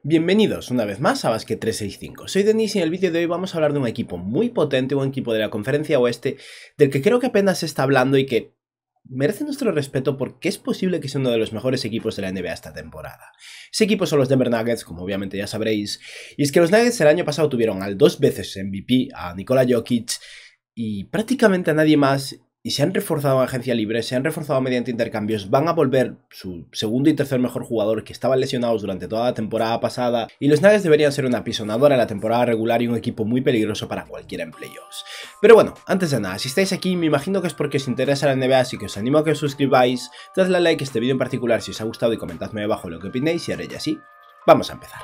Bienvenidos una vez más a Basket 365. Soy Denis y en el vídeo de hoy vamos a hablar de un equipo muy potente, un equipo de la Conferencia Oeste, del que creo que apenas se está hablando y que merece nuestro respeto porque es posible que sea uno de los mejores equipos de la NBA esta temporada. Ese equipo son los Denver Nuggets, como obviamente ya sabréis, y es que los Nuggets el año pasado tuvieron al 2 veces MVP, a Nikola Jokic, y prácticamente a nadie más. Y se han reforzado en agencia libre, se han reforzado mediante intercambios, van a volver su segundo y tercer mejor jugador que estaban lesionados durante toda la temporada pasada, y los Nuggets deberían ser una apisonadora en la temporada regular y un equipo muy peligroso para cualquiera en playoffs. Pero bueno, antes de nada, si estáis aquí me imagino que es porque os interesa la NBA, así que os animo a que os suscribáis, dadle a like a este vídeo en particular si os ha gustado y comentadme abajo lo que opinéis y haré ya así. Vamos a empezar.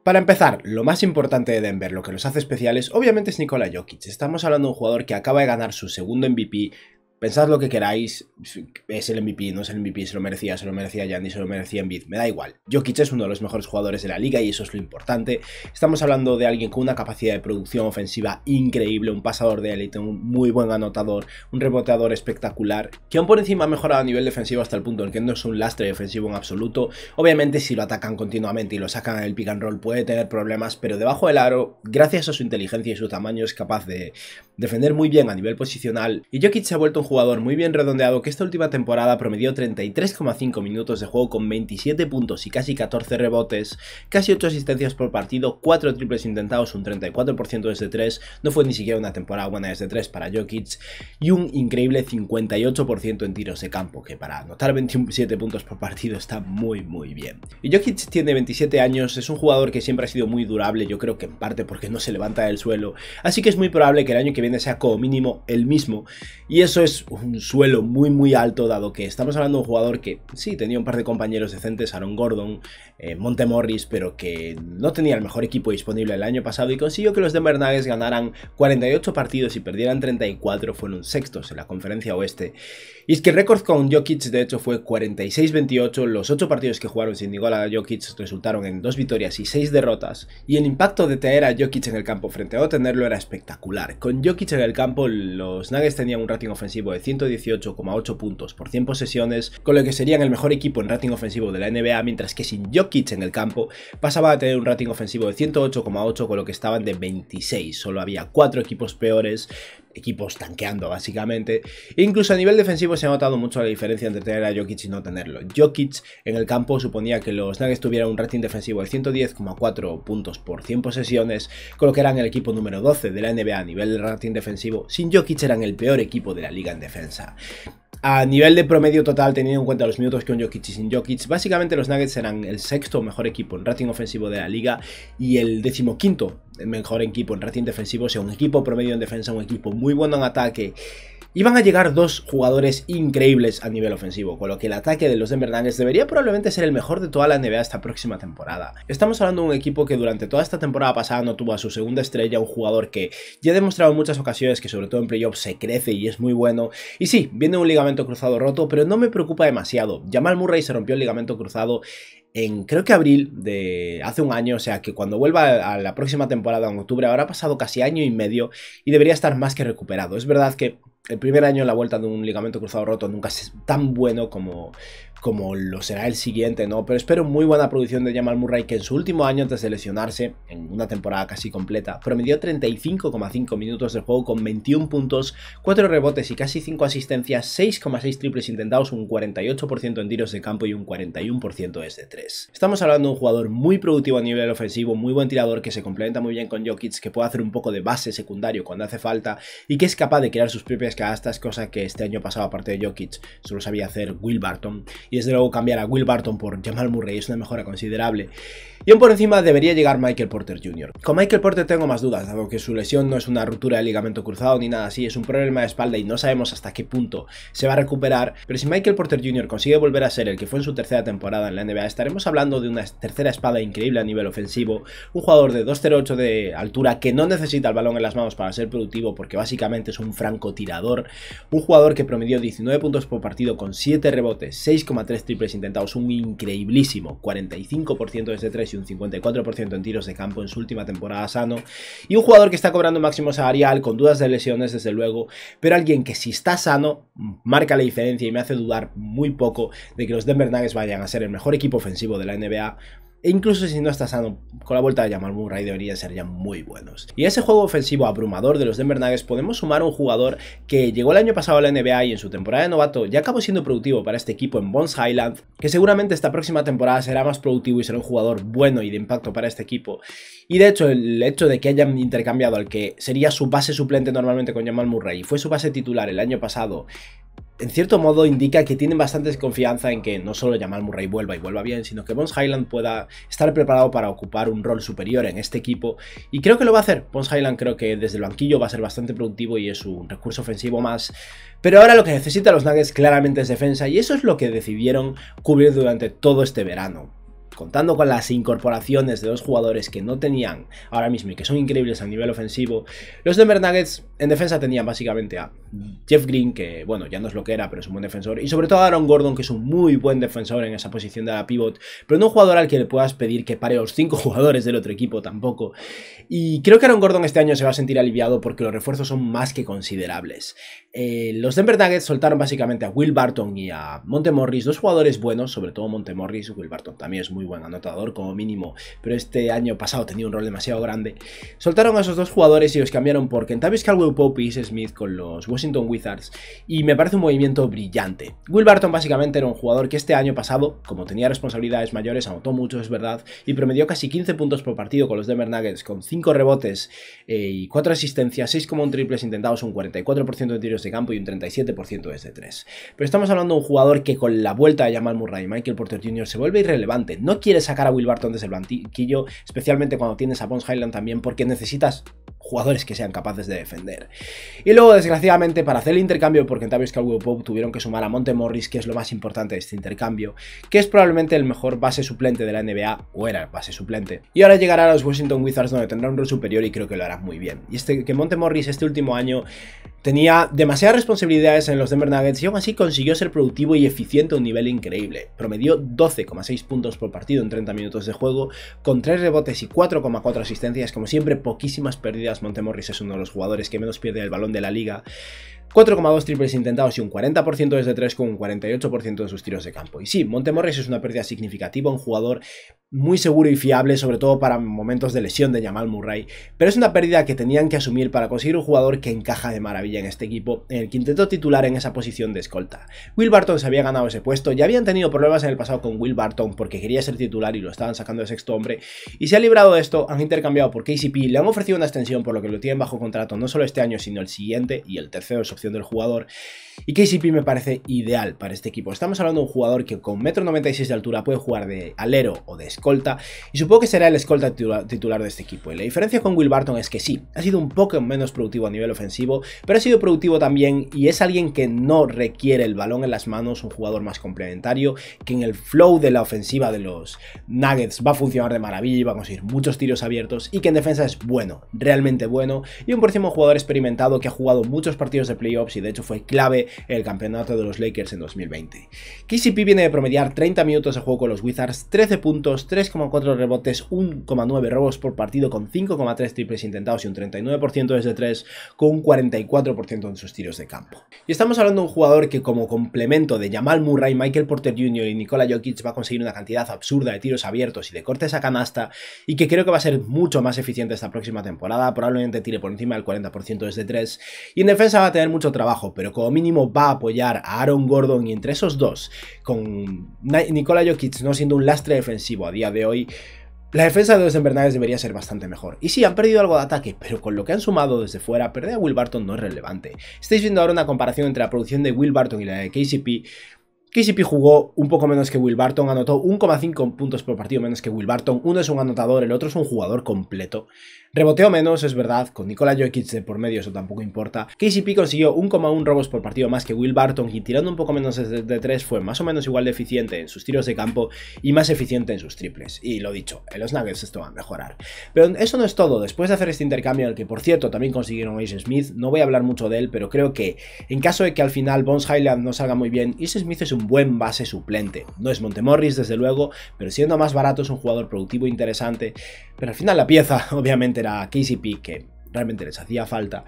Para empezar, lo más importante de Denver, lo que los hace especiales, obviamente es Nikola Jokic. Estamos hablando de un jugador que acaba de ganar su segundo MVP. Pensad lo que queráis, es el MVP, no es el MVP, se lo merecía Giannis, se lo merecía Embiid, me da igual. Jokic es uno de los mejores jugadores de la liga y eso es lo importante. Estamos hablando de alguien con una capacidad de producción ofensiva increíble, un pasador de élite, un muy buen anotador, un reboteador espectacular, que aún por encima ha mejorado a nivel defensivo hasta el punto en que no es un lastre defensivo en absoluto. Obviamente si lo atacan continuamente y lo sacan en el pick and roll puede tener problemas, pero debajo del aro, gracias a su inteligencia y su tamaño, es capaz de defender muy bien a nivel posicional. Y Jokic se ha vuelto un jugador muy bien redondeado que esta última temporada promedió 33,5 minutos de juego con 27 puntos y casi 14 rebotes, casi 8 asistencias por partido, 4 triples intentados, un 34% desde 3, no fue ni siquiera una temporada buena desde 3 para Jokic, y un increíble 58% en tiros de campo, que para anotar 27 puntos por partido está muy bien. Y Jokic tiene 27 años, es un jugador que siempre ha sido muy durable, yo creo que en parte porque no se levanta del suelo, así que es muy probable que el año que viene sea como mínimo el mismo, y eso es un suelo muy alto, dado que estamos hablando de un jugador que sí tenía un par de compañeros decentes, Aaron Gordon, Monte Morris, pero que no tenía el mejor equipo disponible el año pasado y consiguió que los Denver Nuggets ganaran 48 partidos y perdieran 34, fueron sextos en la Conferencia Oeste. Y es que el récord con Jokic de hecho fue 46-28, los 8 partidos que jugaron sin Nikola Jokic resultaron en 2 victorias y 6 derrotas, y el impacto de tener a Jokic en el campo frente a no tenerlo era espectacular. Con Jokic en el campo los Nuggets tenían un rating ofensivo de 118,8 puntos por 100 posesiones, con lo que serían el mejor equipo en rating ofensivo de la NBA, mientras que sin Jokic en el campo pasaba a tener un rating ofensivo de 108,8, con lo que estaban de 26, solo había 4 equipos peores, equipos tanqueando básicamente, e incluso a nivel defensivo se ha notado mucho la diferencia entre tener a Jokic y no tenerlo. Jokic en el campo suponía que los Nuggets tuvieran un rating defensivo de 110,4 puntos por 100 posesiones, con lo que eran el equipo número 12 de la NBA a nivel de rating defensivo. Sin Jokic eran el peor equipo de la liga en defensa. A nivel de promedio total, teniendo en cuenta los minutos con Jokic y sin Jokic, básicamente los Nuggets eran el sexto mejor equipo en rating ofensivo de la liga y el 15º mejor equipo en rating defensivo, o sea, un equipo promedio en defensa, un equipo muy bueno en ataque. Y van a llegar 2 jugadores increíbles a nivel ofensivo, con lo que el ataque de los Denver Nuggets debería probablemente ser el mejor de toda la NBA esta próxima temporada. Estamos hablando de un equipo que durante toda esta temporada pasada no tuvo a su segunda estrella, un jugador que ya ha demostrado en muchas ocasiones que sobre todo en playoffs se crece y es muy bueno. Y sí, viene un ligamento cruzado roto, pero no me preocupa demasiado. Jamal Murray se rompió el ligamento cruzado en creo que abril de hace un año, o sea que cuando vuelva a la próxima temporada en octubre habrá pasado casi año y medio y debería estar más que recuperado. Es verdad que el primer año en la vuelta de un ligamento cruzado roto nunca es tan bueno como lo será el siguiente, ¿no? Pero espero muy buena producción de Jamal Murray, que en su último año antes de lesionarse, en una temporada casi completa, promedió 35,5 minutos de juego con 21 puntos, 4 rebotes y casi 5 asistencias, 6,6 triples intentados, un 48% en tiros de campo y un 41% desde 3. Estamos hablando de un jugador muy productivo a nivel ofensivo, muy buen tirador, que se complementa muy bien con Jokic, que puede hacer un poco de base secundario cuando hace falta y que es capaz de crear sus propias canastas, cosa que este año pasado, aparte de Jokic, solo sabía hacer Will Barton. Y desde luego cambiar a Will Barton por Jamal Murray es una mejora considerable. Y aún por encima debería llegar Michael Porter Jr. Con Michael Porter tengo más dudas, dado que su lesión no es una ruptura de ligamento cruzado ni nada así, es un problema de espalda y no sabemos hasta qué punto se va a recuperar, pero si Michael Porter Jr. consigue volver a ser el que fue en su tercera temporada en la NBA, estaremos hablando de una tercera espada increíble a nivel ofensivo, un jugador de 2'08 de altura que no necesita el balón en las manos para ser productivo porque básicamente es un francotirador, un jugador que promedió 19 puntos por partido con 7 rebotes, 6,3 triples intentados, un increíblísimo 45% desde 3 y y un 54% en tiros de campo en su última temporada sano, y un jugador que está cobrando máximo salarial, con dudas de lesiones desde luego, pero alguien que si está sano marca la diferencia y me hace dudar muy poco de que los Denver Nuggets vayan a ser el mejor equipo ofensivo de la NBA. E incluso si no está sano, con la vuelta de Jamal Murray deberían ser ya muy buenos. Y a ese juego ofensivo abrumador de los Denver Nuggets podemos sumar a un jugador que llegó el año pasado a la NBA y en su temporada de novato ya acabó siendo productivo para este equipo en Bones Hyland, que seguramente esta próxima temporada será más productivo y será un jugador bueno y de impacto para este equipo. Y de hecho, el hecho de que hayan intercambiado al que sería su base suplente normalmente con Jamal Murray y fue su base titular el año pasado, en cierto modo indica que tienen bastante confianza en que no solo Jamal Murray vuelva y vuelva bien, sino que Bones Hyland pueda estar preparado para ocupar un rol superior en este equipo, y creo que lo va a hacer. Bones Hyland creo que desde el banquillo va a ser bastante productivo y es un recurso ofensivo más, pero ahora lo que necesitan los Nuggets claramente es defensa, y eso es lo que decidieron cubrir durante todo este verano. Contando con las incorporaciones de dos jugadores que no tenían ahora mismo y que son increíbles a nivel ofensivo, los Denver Nuggets en defensa tenían básicamente a Jeff Green, que bueno, ya no es lo que era, pero es un buen defensor, y sobre todo a Aaron Gordon, que es un muy buen defensor en esa posición de la pivot, pero no un jugador al que le puedas pedir que pare a los 5 jugadores del otro equipo tampoco. Y creo que Aaron Gordon este año se va a sentir aliviado porque los refuerzos son más que considerables. Los Denver Nuggets soltaron básicamente a Will Barton y a Monte Morris, dos jugadores buenos, sobre todo Monte Morris. Will Barton también es muy buen anotador como mínimo, pero este año pasado tenía un rol demasiado grande. Soltaron a esos dos jugadores y los cambiaron por Kentavious Caldwell-Pope y Ish Smith con los Washington Wizards, y me parece un movimiento brillante. Will Barton básicamente era un jugador que este año pasado, como tenía responsabilidades mayores, anotó mucho, es verdad, y promedió casi 15 puntos por partido con los Denver Nuggets, con 5 rebotes y 4 asistencias, 6,1 triples intentados, un 44% de tiros de campo y un 37% desde 3. Pero estamos hablando de un jugador que con la vuelta de Jamal Murray y Michael Porter Jr. se vuelve irrelevante. No quiere sacar a Will Barton desde el banquillo, especialmente cuando tienes a Bones Hyland también, porque necesitas jugadores que sean capaces de defender. Y luego, desgraciadamente, para hacer el intercambio por Kentavious Caldwell-Pope tuvieron que sumar a Monte Morris, que es lo más importante de este intercambio, que es probablemente el mejor base suplente de la NBA, o era base suplente, y ahora llegará a los Washington Wizards, donde tendrá un rol superior y creo que lo hará muy bien. Y que Monte Morris este último año tenía demasiadas responsabilidades en los Denver Nuggets y aún así consiguió ser productivo y eficiente a un nivel increíble. Promedió 12,6 puntos por partido en 30 minutos de juego, con 3 rebotes y 4,4 asistencias, como siempre poquísimas pérdidas. Monte Morris es uno de los jugadores que menos pierde el balón de la liga. 4,2 triples intentados y un 40% desde 3 con un 48% de sus tiros de campo. Y sí, Monte Morris es una pérdida significativa, un jugador muy seguro y fiable, sobre todo para momentos de lesión de Jamal Murray, pero es una pérdida que tenían que asumir para conseguir un jugador que encaja de maravilla en este equipo, en el quinteto titular en esa posición de escolta. Will Barton se había ganado ese puesto, ya habían tenido problemas en el pasado con Will Barton porque quería ser titular y lo estaban sacando de sexto hombre, y se ha librado de esto. Han intercambiado por KCP, le han ofrecido una extensión por lo que lo tienen bajo contrato no solo este año sino el siguiente, y el tercero es opción del jugador, y KCP me parece ideal para este equipo. Estamos hablando de un jugador que con 1,96 m de altura puede jugar de alero o de escolta, y supongo que será el escolta titular de este equipo. Y la diferencia con Will Barton es que sí, ha sido un poco menos productivo a nivel ofensivo, pero ha sido productivo también, y es alguien que no requiere el balón en las manos, un jugador más complementario, que en el flow de la ofensiva de los Nuggets va a funcionar de maravilla y va a conseguir muchos tiros abiertos, y que en defensa es bueno, realmente bueno, y un próximo jugador experimentado que ha jugado muchos partidos de playoffs y de hecho fue clave en el campeonato de los Lakers en 2020. KCP viene de promediar 30 minutos de juego con los Wizards, 13 puntos, 3,4 rebotes, 1,9 robos por partido, con 5,3 triples intentados y un 39% desde 3, con un 44% en sus tiros de campo. Y estamos hablando de un jugador que como complemento de Jamal Murray, Michael Porter Jr. y Nikola Jokic va a conseguir una cantidad absurda de tiros abiertos y de cortes a canasta, y que creo que va a ser mucho más eficiente esta próxima temporada, probablemente tire por encima del 40% desde 3, y en defensa va a tener mucho trabajo, pero como mínimo va a apoyar a Aaron Gordon, y entre esos dos, con Nikola Jokic no siendo un lastre defensivo a día de hoy, la defensa de los Denver Nuggets debería ser bastante mejor. Y sí, han perdido algo de ataque, pero con lo que han sumado desde fuera, perder a Will Barton no es relevante. Estáis viendo ahora una comparación entre la producción de Will Barton y la de KCP. KCP jugó un poco menos que Will Barton, anotó 1,5 puntos por partido menos que Will Barton. Uno es un anotador, el otro es un jugador completo. Reboteó menos, es verdad, con Nikola Jokic de por medio eso tampoco importa. KCP consiguió 1,1 robos por partido más que Will Barton, y tirando un poco menos de 3 fue más o menos igual de eficiente en sus tiros de campo y más eficiente en sus triples. Y lo dicho, en los Nuggets esto va a mejorar. Pero eso no es todo. Después de hacer este intercambio, en el que por cierto también consiguieron a Ish Smith, no voy a hablar mucho de él, pero creo que en caso de que al final Bones Hyland no salga muy bien, Ish Smith es un buen base suplente. No es Montemorris, desde luego, pero siendo más barato es un jugador productivo e interesante. Pero al final la pieza, obviamente, era KCP, que realmente les hacía falta.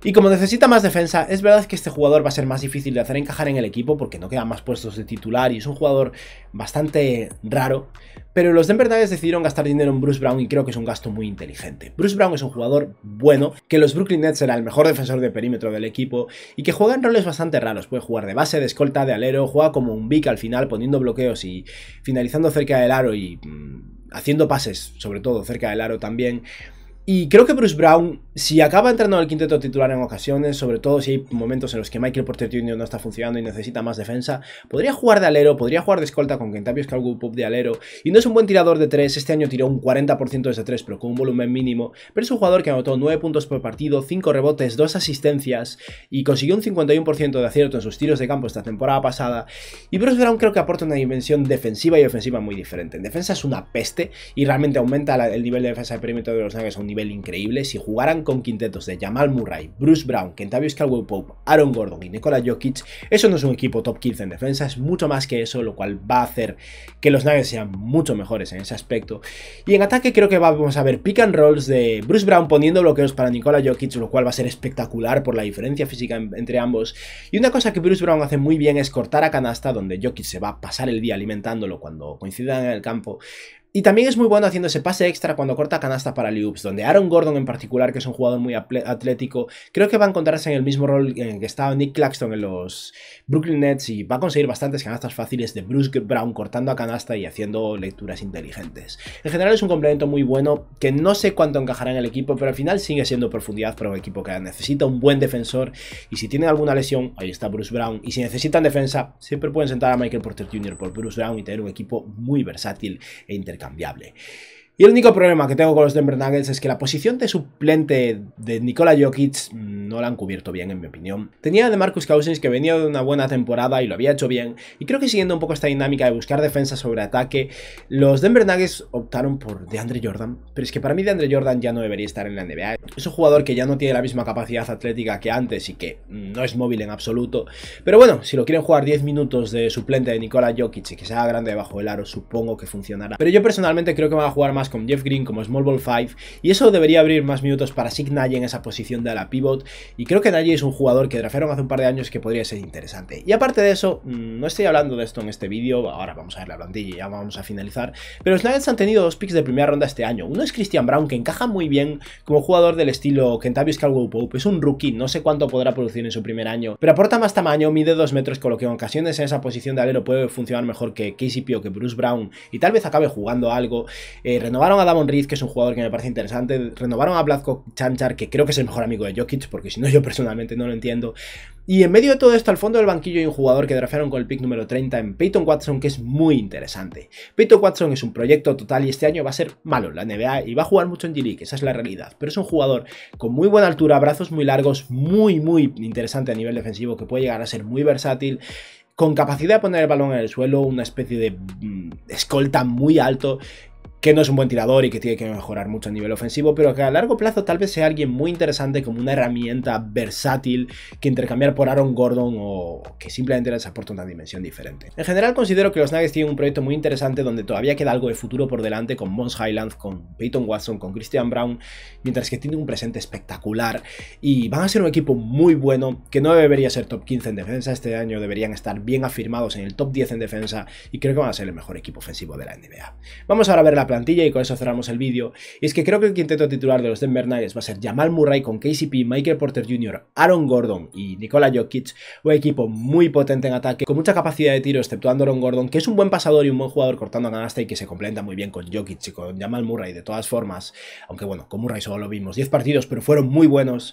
Y como necesita más defensa, es verdad que este jugador va a ser más difícil de hacer encajar en el equipo porque no quedan más puestos de titular y es un jugador bastante raro. Pero los Denver Nuggets decidieron gastar dinero en Bruce Brown y creo que es un gasto muy inteligente. Bruce Brown es un jugador bueno, que los Brooklyn Nets será el mejor defensor de perímetro del equipo y que juega en roles bastante raros. Puede jugar de base, de escolta, de alero, juega como un big al final poniendo bloqueos y finalizando cerca del aro y haciendo pases, sobre todo cerca del aro también. Y creo que Bruce Brown, si acaba entrando en el quinteto titular en ocasiones, sobre todo si hay momentos en los que Michael Porter Jr. no está funcionando y necesita más defensa, podría jugar de alero, podría jugar de escolta con Kentavious Caldwell-Pope de alero. Y no es un buen tirador de 3, este año tiró un 40% desde 3, pero con un volumen mínimo. Pero es un jugador que anotó 9 puntos por partido, 5 rebotes, 2 asistencias y consiguió un 51% de acierto en sus tiros de campo esta temporada pasada. Y Bruce Brown creo que aporta una dimensión defensiva y ofensiva muy diferente. En defensa es una peste y realmente aumenta el nivel de defensa de perímetro de los Nuggets a un nivel increíble. Si jugaran con quintetos de Jamal Murray, Bruce Brown, Kentavious Caldwell-Pope, Aaron Gordon y Nikola Jokic, eso no es un equipo top 15 en defensa, es mucho más que eso, lo cual va a hacer que los Nuggets sean mucho mejores en ese aspecto. Y en ataque creo que vamos a ver pick and rolls de Bruce Brown poniendo bloqueos para Nikola Jokic, lo cual va a ser espectacular por la diferencia física entre ambos. Y una cosa que Bruce Brown hace muy bien es cortar a canasta, donde Jokic se va a pasar el día alimentándolo cuando coincidan en el campo. Y también es muy bueno haciendo ese pase extra cuando corta canasta para alley-oops, donde Aaron Gordon en particular, que es un jugador muy atlético, creo que va a encontrarse en el mismo rol en el que estaba Nick Claxton en los Brooklyn Nets y va a conseguir bastantes canastas fáciles de Bruce Brown cortando a canasta y haciendo lecturas inteligentes. En general es un complemento muy bueno que no sé cuánto encajará en el equipo, pero al final sigue siendo profundidad para un equipo que necesita un buen defensor y si tienen alguna lesión, ahí está Bruce Brown, y si necesitan defensa, siempre pueden sentar a Michael Porter Jr. por Bruce Brown y tener un equipo muy versátil e intercambiable. Y el único problema que tengo con los Denver Nuggets es que la posición de suplente de Nikola Jokic no la han cubierto bien, en mi opinión. Tenía a DeMarcus Cousins, que venía de una buena temporada y lo había hecho bien, y creo que siguiendo un poco esta dinámica de buscar defensa sobre ataque, los Denver Nuggets optaron por DeAndre Jordan, pero es que para mí DeAndre Jordan ya no debería estar en la NBA. Es un jugador que ya no tiene la misma capacidad atlética que antes y que no es móvil en absoluto, pero bueno, si lo quieren jugar 10 minutos de suplente de Nikola Jokic y que sea grande debajo del aro, supongo que funcionará. Pero yo personalmente creo que van a jugar más con Jeff Green como Small Ball 5 y eso debería abrir más minutos para Sig Naji en esa posición de ala pivot y creo que Naji es un jugador que draftearon hace un par de años que podría ser interesante. Y aparte de eso, no estoy hablando de esto en este vídeo, ahora vamos a ver la plantilla y ya vamos a finalizar, pero los Nuggets han tenido 2 picks de primera ronda este año. Uno es Christian Braun, que encaja muy bien como jugador del estilo Kentavious Caldwell-Pope, es un rookie, no sé cuánto podrá producir en su primer año, pero aporta más tamaño, mide 2 metros, con lo que en ocasiones en esa posición de alero puede funcionar mejor que KCP o que Bruce Brown y tal vez acabe jugando algo. Renovaron a Davon Reed, que es un jugador que me parece interesante. Renovaron a Vlatko Cancar, que creo que es el mejor amigo de Jokic, porque si no yo personalmente no lo entiendo. Y en medio de todo esto, al fondo del banquillo hay un jugador que draftearon con el pick número 30 en Peyton Watson, que es muy interesante. Peyton Watson es un proyecto total y este año va a ser malo en la NBA y va a jugar mucho en G-League, esa es la realidad. Pero es un jugador con muy buena altura, brazos muy largos, muy interesante a nivel defensivo, que puede llegar a ser muy versátil, con capacidad de poner el balón en el suelo, una especie de escolta muy alto, que no es un buen tirador y que tiene que mejorar mucho a nivel ofensivo, pero que a largo plazo tal vez sea alguien muy interesante como una herramienta versátil que intercambiar por Aaron Gordon o que simplemente les aporta una dimensión diferente. En general considero que los Nuggets tienen un proyecto muy interesante donde todavía queda algo de futuro por delante con Bones Hyland, con Peyton Watson, con Christian Braun, mientras que tienen un presente espectacular y van a ser un equipo muy bueno que no debería ser top 15 en defensa este año, deberían estar bien afirmados en el top 10 en defensa y creo que van a ser el mejor equipo ofensivo de la NBA. Vamos ahora a ver la plantilla y con eso cerramos el vídeo. Y es que creo que el quinteto titular de los Denver Nuggets va a ser Jamal Murray con KCP, Michael Porter Jr., Aaron Gordon y Nikola Jokic, un equipo muy potente en ataque, con mucha capacidad de tiro, exceptuando Aaron Gordon, que es un buen pasador y un buen jugador cortando a canasta y que se complementa muy bien con Jokic y con Jamal Murray de todas formas, aunque bueno, con Murray solo lo vimos 10 partidos, pero fueron muy buenos.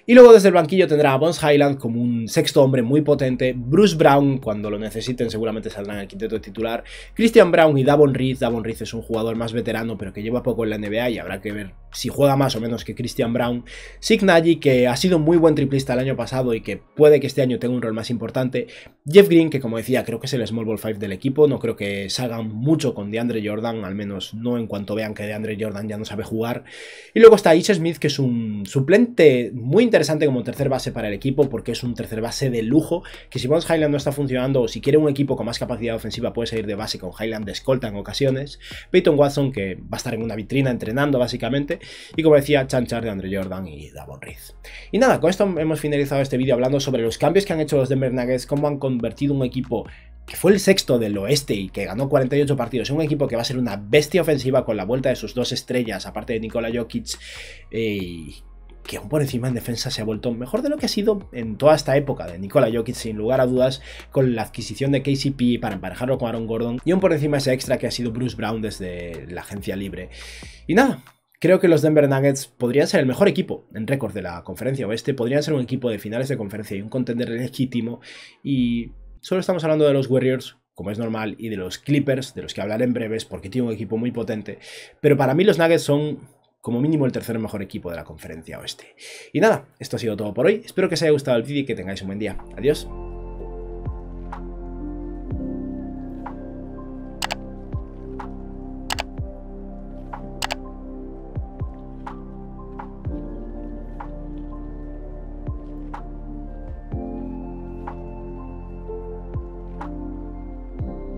Y luego desde el banquillo tendrá a Bones Hyland como un sexto hombre muy potente, Bruce Brown, cuando lo necesiten seguramente saldrá en el quinteto titular, Christian Braun y Davon Reed. Davon Reed es un jugador más veterano, pero que lleva poco en la NBA y habrá que ver si juega más o menos que Christian Braun. Sig Nagy, que ha sido muy buen triplista el año pasado y que puede que este año tenga un rol más importante. Jeff Green, que como decía, creo que es el small ball 5 del equipo, no creo que salgan mucho con DeAndre Jordan, al menos no en cuanto vean que DeAndre Jordan ya no sabe jugar. Y luego está Ish Smith, que es un suplente muy interesante como tercer base para el equipo, porque es un tercer base de lujo, que si Bones Hyland no está funcionando o si quiere un equipo con más capacidad ofensiva puede salir de base con Hyland de escolta en ocasiones. Peyton Watson, que va a estar en una vitrina entrenando básicamente, y como decía, Chanchar, DeAndre Jordan y Davon Reed. Y nada, con esto hemos finalizado este vídeo hablando sobre los cambios que han hecho los Denver Nuggets, cómo han convertido un equipo que fue el sexto del oeste y que ganó 48 partidos, en un equipo que va a ser una bestia ofensiva con la vuelta de sus dos estrellas, aparte de Nikola Jokic, que aún por encima en defensa se ha vuelto mejor de lo que ha sido en toda esta época de Nikola Jokic, sin lugar a dudas, con la adquisición de KCP para emparejarlo con Aaron Gordon, y aún por encima ese extra que ha sido Bruce Brown desde la agencia libre. Y nada, creo que los Denver Nuggets podrían ser el mejor equipo en récord de la conferencia oeste, podrían ser un equipo de finales de conferencia y un contender legítimo, y solo estamos hablando de los Warriors, como es normal, y de los Clippers, de los que hablaré en breves, porque tiene un equipo muy potente, pero para mí los Nuggets son como mínimo el tercer mejor equipo de la conferencia oeste. Y nada, esto ha sido todo por hoy, espero que os haya gustado el vídeo y que tengáis un buen día. Adiós.